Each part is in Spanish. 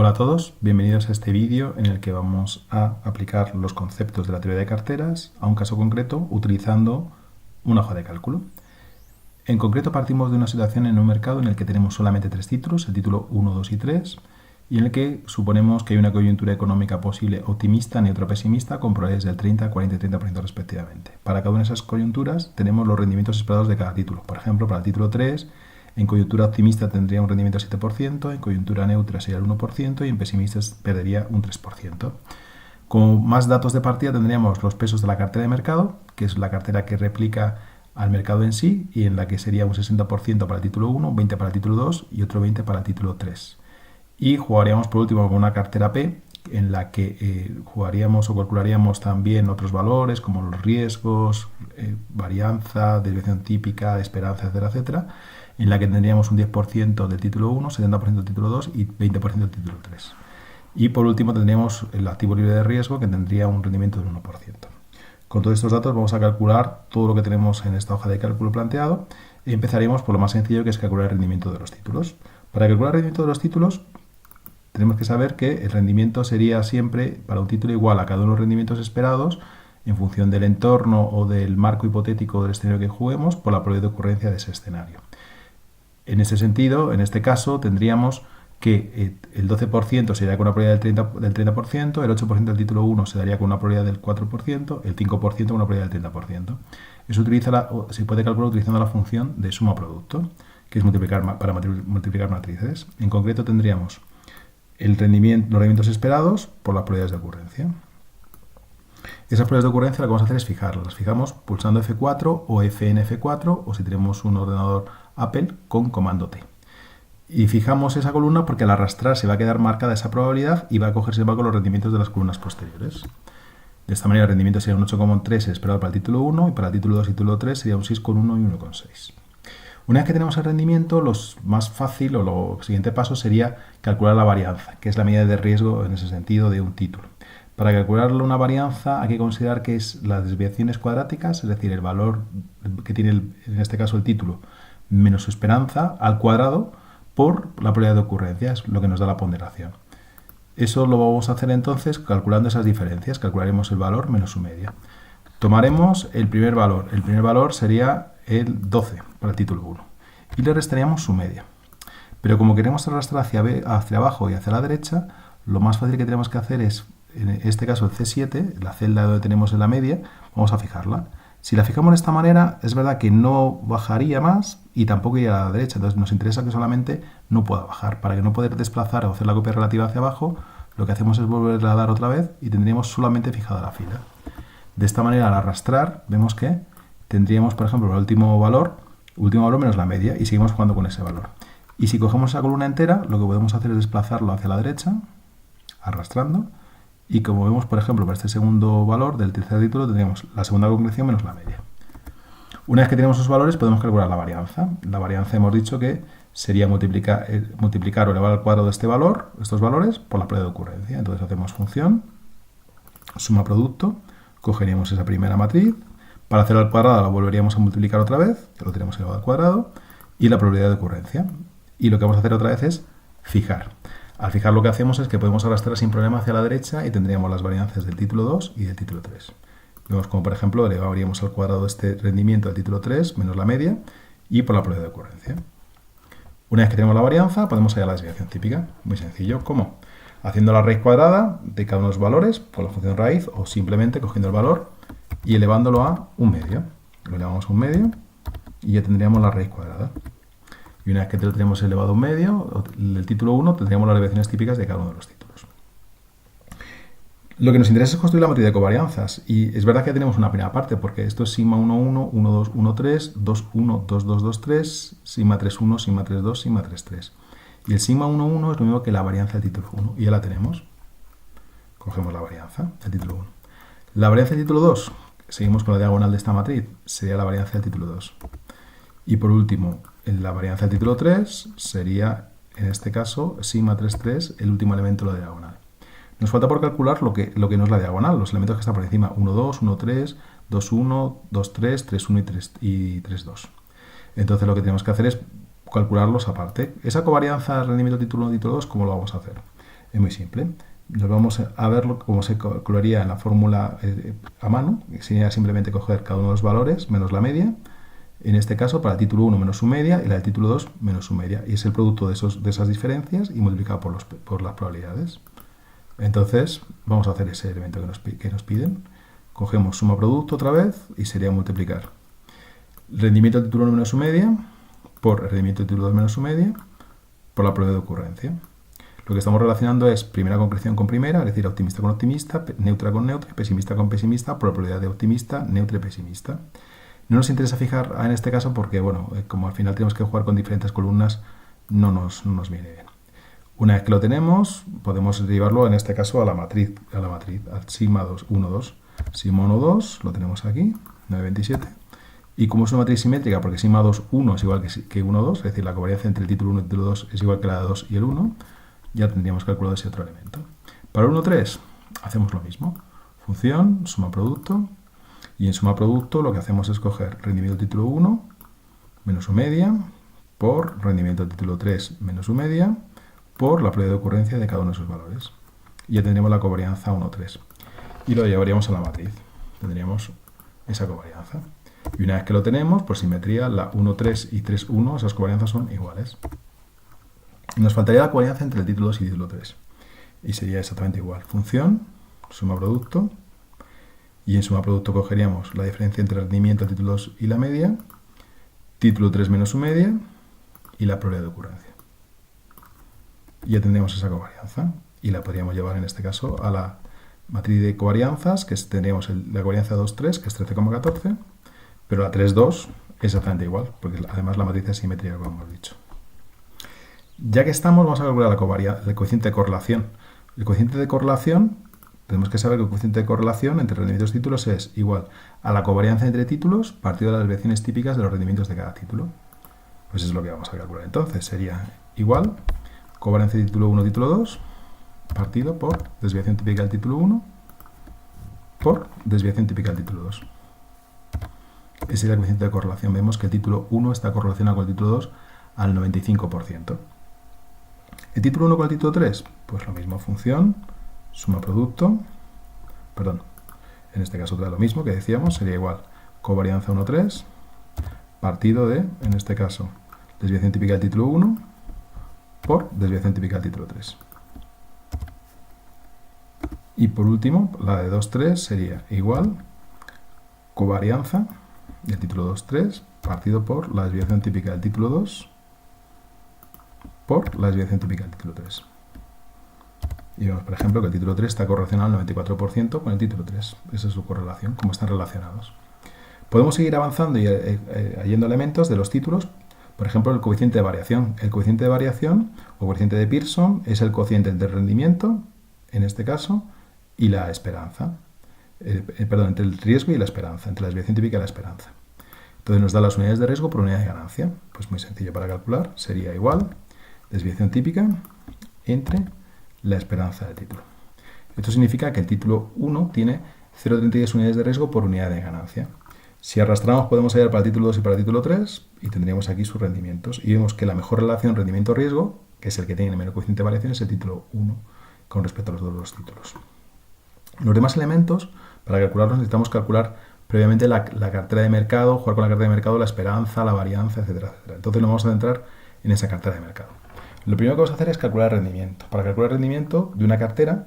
Hola a todos, bienvenidos a este vídeo en el que vamos a aplicar los conceptos de la teoría de carteras a un caso concreto utilizando una hoja de cálculo. En concreto partimos de una situación en un mercado en el que tenemos solamente tres títulos, el título 1, 2 y 3, y en el que suponemos que hay una coyuntura económica posible optimista, neutra o pesimista con probabilidades del 30, 40 y 30% respectivamente. Para cada una de esas coyunturas tenemos los rendimientos esperados de cada título. Por ejemplo, para el título 3, en coyuntura optimista tendría un rendimiento del 7%, en coyuntura neutra sería el 1% y en pesimista perdería un 3%. Como más datos de partida tendríamos los pesos de la cartera de mercado, que es la cartera que replica al mercado en sí y en la que sería un 60% para el título 1, 20 para el título 2 y otro 20 para el título 3. Y jugaríamos por último con una cartera P en la que jugaríamos o calcularíamos también otros valores como los riesgos, varianza, desviación típica, esperanza, etcétera, etcétera, en la que tendríamos un 10% del título 1, 70% del título 2 y 20% del título 3. Y por último tendríamos el activo libre de riesgo que tendría un rendimiento del 1%. Con todos estos datos vamos a calcular todo lo que tenemos en esta hoja de cálculo planteado y empezaremos por lo más sencillo, que es calcular el rendimiento de los títulos. Para calcular el rendimiento de los títulos tenemos que saber que el rendimiento sería siempre para un título igual a cada uno de los rendimientos esperados en función del entorno o del marco hipotético del escenario que juguemos por la probabilidad de ocurrencia de ese escenario. En ese sentido, en este caso, tendríamos que el 12% sería con una probabilidad del 30%, el 8% del título 1 se daría con una probabilidad del 4%, el 5% con una probabilidad del 30%. Eso se puede calcular utilizando la función de suma-producto, que es para multiplicar matrices. En concreto tendríamos los rendimientos esperados por las probabilidades de ocurrencia. Esas probabilidades de ocurrencia lo que vamos a hacer es fijarlas. Las fijamos pulsando F4 o FNF4 o si tenemos un ordenador Apple con comando T. Y fijamos esa columna porque al arrastrar se va a quedar marcada esa probabilidad y va a cogerse con los rendimientos de las columnas posteriores. De esta manera el rendimiento sería un 8,3 esperado para el título 1 y para el título 2 y título 3 sería un 6,1 y 1,6. Una vez que tenemos el rendimiento, lo más fácil o lo siguiente paso sería calcular la varianza, que es la medida de riesgo en ese sentido de un título. Para calcular una varianza hay que considerar que es las desviaciones cuadráticas, es decir, el valor que tiene en este caso el título menos su esperanza al cuadrado por la probabilidad de ocurrencia, es lo que nos da la ponderación. Eso lo vamos a hacer entonces calculando esas diferencias, calcularemos el valor menos su media. Tomaremos el primer valor sería el 12 para el título 1 y le restaríamos su media. Pero como queremos arrastrar hacia abajo y hacia la derecha, lo más fácil que tenemos que hacer es, en este caso el C7, la celda donde tenemos en la media, vamos a fijarla. Si la fijamos de esta manera, es verdad que no bajaría más y tampoco iría a la derecha, entonces nos interesa que solamente no pueda bajar. Para que no poder desplazar o hacer la copia relativa hacia abajo, lo que hacemos es volverla a dar otra vez y tendríamos solamente fijada la fila. De esta manera, al arrastrar, vemos que tendríamos, por ejemplo, el último valor menos la media y seguimos jugando con ese valor. Y si cogemos esa columna entera, lo que podemos hacer es desplazarlo hacia la derecha, arrastrando, y como vemos, por ejemplo, para este segundo valor del tercer título tendríamos la segunda concreción menos la media. Una vez que tenemos esos valores podemos calcular la varianza. La varianza hemos dicho que sería multiplicar o elevar al cuadrado de estos valores, por la probabilidad de ocurrencia. Entonces hacemos función, suma producto, cogeríamos esa primera matriz, para hacerlo al cuadrado la volveríamos a multiplicar otra vez, que lo tenemos elevado al cuadrado, y la probabilidad de ocurrencia. Y lo que vamos a hacer otra vez es fijar. Al fijar lo que hacemos es que podemos arrastrar sin problema hacia la derecha y tendríamos las varianzas del título 2 y del título 3. Vemos como, por ejemplo, elevaríamos al cuadrado este rendimiento del título 3 menos la media y por la probabilidad de ocurrencia. Una vez que tenemos la varianza, podemos hallar la desviación típica. Muy sencillo. ¿Cómo? Haciendo la raíz cuadrada de cada uno de los valores por la función raíz o simplemente cogiendo el valor y elevándolo a un medio. Lo elevamos a un medio y ya tendríamos la raíz cuadrada. Y una vez que lo tenemos elevado a un medio, el título 1, tendríamos las desviaciones típicas de cada uno de los títulos. Lo que nos interesa es construir la matriz de covarianzas. Y es verdad que ya tenemos una primera parte, porque esto es sigma 1, 1, 1, 2, 1, 3, 2, 1, 2, 2, 2, 3, sigma 3, 1, sigma 3, 2, sigma 3, 3. Y el sigma 1, 1 es lo mismo que la varianza del título 1. Y ya la tenemos. Cogemos la varianza del título 1. La varianza del título 2, seguimos con la diagonal de esta matriz, sería la varianza del título 2. Y por último, la varianza del título 3 sería, en este caso, sigma 3, 3, el último elemento de la diagonal. Nos falta por calcular lo que no es la diagonal, los elementos que están por encima, 1, 2, 1, 3, 2, 1, 2, 3, 3, 1 y 3, 2. Entonces lo que tenemos que hacer es calcularlos aparte. Esa covarianza rendimiento título 1 título 2, ¿cómo lo vamos a hacer? Es muy simple. Nos vamos a verlo como se calcularía en la fórmula a mano, que sería simplemente coger cada uno de los valores menos la media. En este caso, para el título 1 menos su media y la del título 2 menos su media. Y es el producto de esas diferencias y multiplicado por las probabilidades. Entonces, vamos a hacer ese elemento que nos piden. Cogemos suma producto otra vez y sería multiplicar rendimiento del título 1 menos su media por el rendimiento del título 2 menos su media por la probabilidad de ocurrencia. Lo que estamos relacionando es primera concreción con primera, es decir, optimista con optimista, neutra con neutra, pesimista con pesimista, por la probabilidad de optimista, neutra y pesimista. No nos interesa fijar en este caso porque, bueno, como al final tenemos que jugar con diferentes columnas, no nos viene bien. Una vez que lo tenemos, podemos derivarlo en este caso a la matriz, al sigma 2, 1, 2. Sigma 1, 2, lo tenemos aquí, 927. Y como es una matriz simétrica, porque sigma 2, 1 es igual que 1, 2, es decir, la covariancia entre el título 1 y el título 2 es igual que la de 2 y el 1, ya tendríamos calculado ese otro elemento. Para el 1, 3, hacemos lo mismo. Función, suma producto, y en suma producto lo que hacemos es coger rendimiento del título 1 menos su media por rendimiento del título 3 menos su media por la probabilidad de ocurrencia de cada uno de sus valores. Y ya tendríamos la covarianza 1, 3. Y lo llevaríamos a la matriz. Tendríamos esa covarianza. Y una vez que lo tenemos, por simetría, la 1, 3 y 3, 1, esas covarianzas son iguales. Y nos faltaría la covarianza entre el título 2 y el título 3. Y sería exactamente igual. Función, suma producto. Y en suma producto cogeríamos la diferencia entre el rendimiento del título 2 y la media, título 3 menos su media y la probabilidad de ocurrencia. Y ya tendríamos esa covarianza. Y la podríamos llevar en este caso a la matriz de covarianzas, que tendríamos la covarianza 2, 3, que es 13,14, pero la 3, 2 es exactamente igual, porque además la matriz es simétrica, como hemos dicho. Ya que estamos, vamos a calcular el coeficiente de correlación. El coeficiente de correlación, tenemos que saber que el coeficiente de correlación entre rendimientos y títulos es igual a la covarianza entre títulos partido de las desviaciones típicas de los rendimientos de cada título. Pues es lo que vamos a calcular. Entonces sería igual covarianza de título 1, título 2, partido por desviación típica del título 1 por desviación típica del título 2. Ese es el coeficiente de correlación. Vemos que el título 1 está correlacionado con el título 2 al 95%. ¿El título 1 con el título 3? Pues lo mismo, función, suma producto, perdón, en este caso lo mismo que decíamos, sería igual covarianza 1, 3, partido de, en este caso, desviación típica del título 1 por desviación típica del título 3. Y por último, la de 2, 3 sería igual covarianza del título 2, 3 partido por la desviación típica del título 2 por la desviación típica del título 3. Y vemos, por ejemplo, que el título 3 está correlacionado al 94% con el título 3. Esa es su correlación, cómo están relacionados. Podemos seguir avanzando y yendo elementos de los títulos. Por ejemplo, el coeficiente de variación. El coeficiente de variación o coeficiente de Pearson es el cociente entre el rendimiento, en este caso, y la esperanza. Perdón, entre el riesgo y la esperanza, entre la desviación típica y la esperanza. Entonces nos da las unidades de riesgo por unidad de ganancia. Pues muy sencillo para calcular. Sería igual desviación típica entre la esperanza del título. Esto significa que el título 1 tiene 0,32 unidades de riesgo por unidad de ganancia. Si arrastramos podemos hallar para el título 2 y para el título 3 y tendríamos aquí sus rendimientos. Y vemos que la mejor relación rendimiento-riesgo, que es el que tiene el menor coeficiente de variación, es el título 1 con respecto a los dos títulos. Los demás elementos, para calcularlos necesitamos calcular previamente la cartera de mercado, jugar con la cartera de mercado, la esperanza, la varianza, etcétera, etcétera. Entonces nos vamos a centrar en esa cartera de mercado. Lo primero que vamos a hacer es calcular el rendimiento. Para calcular el rendimiento de una cartera,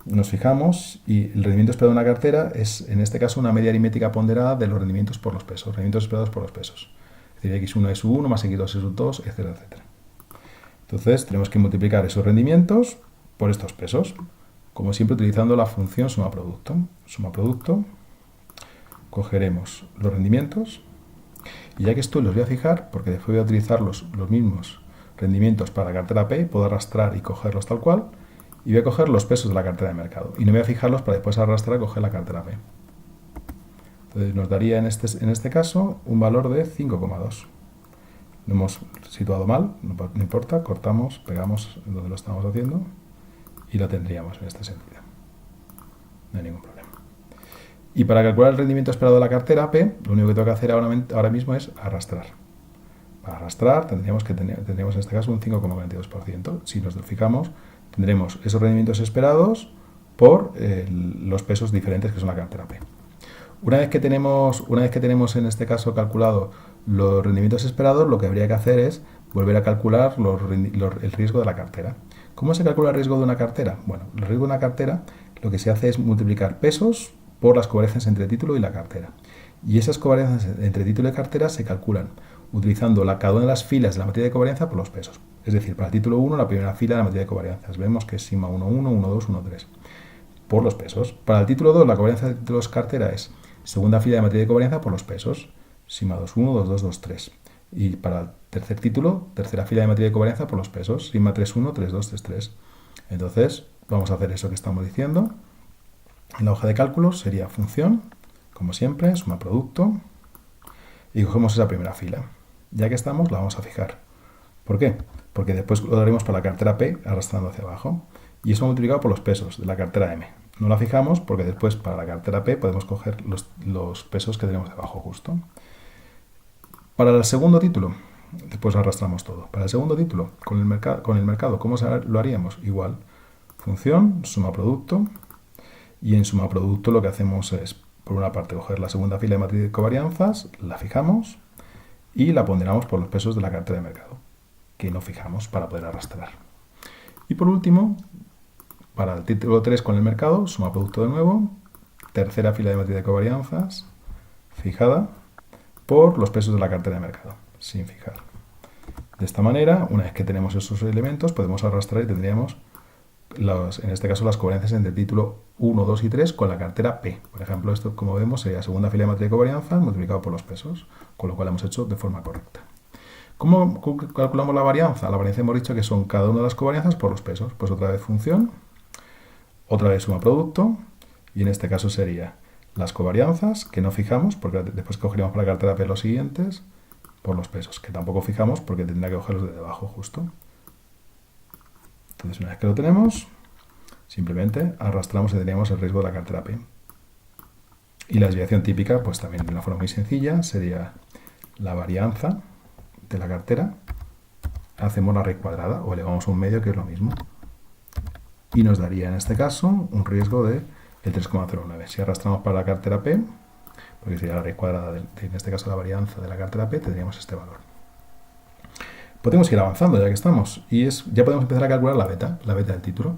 nos fijamos y el rendimiento esperado de una cartera es, en este caso, una media aritmética ponderada de los rendimientos por los pesos, rendimientos esperados por los pesos. Es decir, x1 es u1 más x2 es u2, etcétera, etcétera. Entonces, tenemos que multiplicar esos rendimientos por estos pesos, como siempre utilizando la función suma producto. Suma producto, cogeremos los rendimientos, y ya que estoy los voy a fijar, porque después voy a utilizar los mismos rendimientos para la cartera P, puedo arrastrar y cogerlos tal cual, y voy a coger los pesos de la cartera de mercado. Y no voy a fijarlos para después arrastrar y coger la cartera P. Entonces nos daría en este caso un valor de 5,2. Lo hemos situado mal, no importa, cortamos, pegamos donde lo estamos haciendo y lo tendríamos en este sentido. No hay ningún problema. Y para calcular el rendimiento esperado de la cartera P, lo único que tengo que hacer ahora mismo es arrastrar. Para arrastrar tendríamos en este caso un 5,42%. Si nos fijamos, Tendremos esos rendimientos esperados por los pesos diferentes que son la cartera P. Una vez que tenemos en este caso calculado los rendimientos esperados, lo que habría que hacer es volver a calcular el riesgo de la cartera. ¿Cómo se calcula el riesgo de una cartera? Bueno, el riesgo de una cartera lo que se hace es multiplicar pesos por las covarianzas entre título y la cartera. Y esas covarianzas entre título y cartera se calculan utilizando cada una de las filas de la matriz de covarianza por los pesos. Es decir, para el título 1, la primera fila de la matriz de covarianzas. Vemos que es sigma 1, 1, 1, 2, 1, 3. Por los pesos. Para el título 2, la covarianza de títulos cartera es segunda fila de matriz de covarianza por los pesos. Sigma 2, 1, 2, 2, 2, 3. Y para el tercer título, tercera fila de matriz de covarianza por los pesos. Sigma 3, 1, 3, 2, 3, 3. Entonces, vamos a hacer eso que estamos diciendo. En la hoja de cálculo sería función, como siempre, suma producto. Y cogemos esa primera fila. Ya que estamos, la vamos a fijar. ¿Por qué? Porque después lo daremos para la cartera P arrastrando hacia abajo. Y eso multiplicado por los pesos de la cartera M. No la fijamos porque después para la cartera P podemos coger los pesos que tenemos debajo justo. Para el segundo título, después arrastramos todo. Para el segundo título, con el mercado, ¿cómo lo haríamos? Igual, función, suma producto. Y en suma producto lo que hacemos es, por una parte, coger la segunda fila de matriz de covarianzas, la fijamos y la ponderamos por los pesos de la cartera de mercado, que no fijamos para poder arrastrar. Y por último, para el título 3 con el mercado, suma producto de nuevo, tercera fila de matriz de covarianzas, fijada, por los pesos de la cartera de mercado, sin fijar. De esta manera, una vez que tenemos esos elementos, podemos arrastrar y tendríamos, en este caso, las covarianzas entre el título 1, 2 y 3 con la cartera P. Por ejemplo, esto, como vemos, sería segunda fila de matriz de covarianza multiplicado por los pesos, con lo cual hemos hecho de forma correcta. ¿Cómo calculamos la varianza? La varianza hemos dicho que son cada una de las covarianzas por los pesos. Pues otra vez función, otra vez suma producto, y en este caso sería las covarianzas, que no fijamos, porque después cogeríamos para la cartera P los siguientes, por los pesos, que tampoco fijamos porque tendría que cogerlos de debajo justo. Entonces, una vez que lo tenemos, simplemente arrastramos y tendríamos el riesgo de la cartera P. Y la desviación típica, pues también de una forma muy sencilla, sería la varianza de la cartera, hacemos la raíz cuadrada o elevamos a un medio, que es lo mismo. Y nos daría en este caso un riesgo de el 3,09. Si arrastramos para la cartera P, porque sería la raíz cuadrada en este caso la varianza de la cartera P, tendríamos este valor. Podemos ir avanzando ya que estamos. Y ya podemos empezar a calcular la beta del título.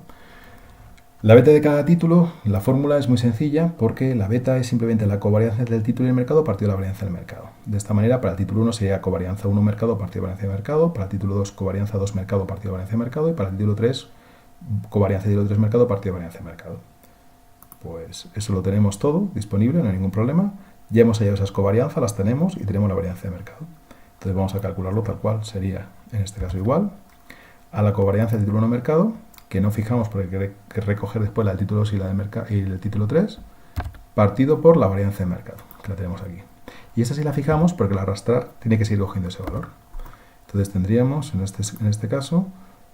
La beta de cada título, la fórmula es muy sencilla porque la beta es simplemente la covarianza del título y el mercado partido de la varianza del mercado. De esta manera, para el título 1 sería covarianza 1 mercado partido de varianza de mercado, para el título 2 covarianza 2 mercado partido de varianza de mercado y para el título 3 covarianza título 3 mercado partido de varianza de mercado. Pues eso lo tenemos todo disponible, no hay ningún problema. Ya hemos hallado esas covarianzas, las tenemos y tenemos la varianza de mercado. Entonces vamos a calcularlo tal cual, sería en este caso igual a la covarianza del título 1 mercado, que no fijamos porque hay que recoger después la del título 2 y el título 3, partido por la varianza de mercado, que la tenemos aquí. Y esta sí la fijamos porque al arrastrar tiene que seguir cogiendo ese valor. Entonces tendríamos en este caso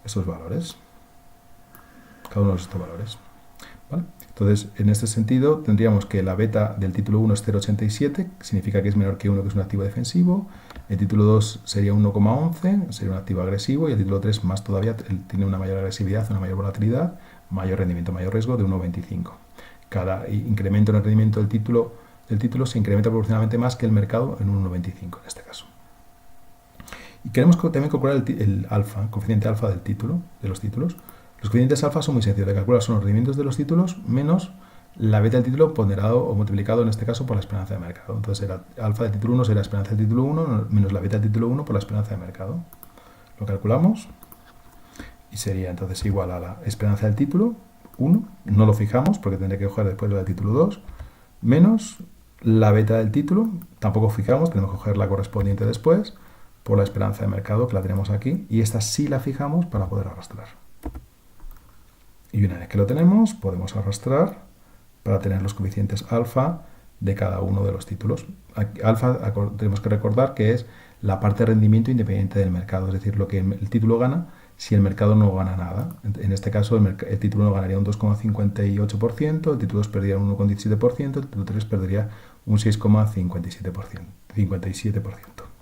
esos valores, cada uno de estos valores. ¿Vale? Entonces, en este sentido, tendríamos que la beta del título 1 es 0,87, que significa que es menor que 1, que es un activo defensivo. El título 2 sería 1,11, sería un activo agresivo. Y el título 3, más todavía, tiene una mayor agresividad, una mayor volatilidad, mayor rendimiento, mayor riesgo, de 1,25. Cada incremento en el rendimiento del título se incrementa proporcionalmente más que el mercado en 1,95 en este caso. Y queremos también calcular el alfa, coeficiente alfa del título, de los títulos. Los coeficientes alfa son muy sencillos de calcular, son los rendimientos de los títulos menos la beta del título ponderado o multiplicado en este caso por la esperanza de mercado. Entonces alfa del título 1 será la esperanza del título 1 menos la beta del título 1 por la esperanza de mercado. Lo calculamos y sería entonces igual a la esperanza del título 1, no lo fijamos porque tendré que coger después la del título 2, menos la beta del título, tampoco fijamos, tenemos que coger la correspondiente después, por la esperanza de mercado que la tenemos aquí, y esta sí la fijamos para poder arrastrar. Y una vez que lo tenemos, podemos arrastrar para tener los coeficientes alfa de cada uno de los títulos. Alfa tenemos que recordar que es la parte de rendimiento independiente del mercado, es decir, lo que el título gana si el mercado no gana nada. En este caso, el título 1 ganaría un 2,58%, el título 2 perdería un 1,17%, el título 3 perdería un 6,57%.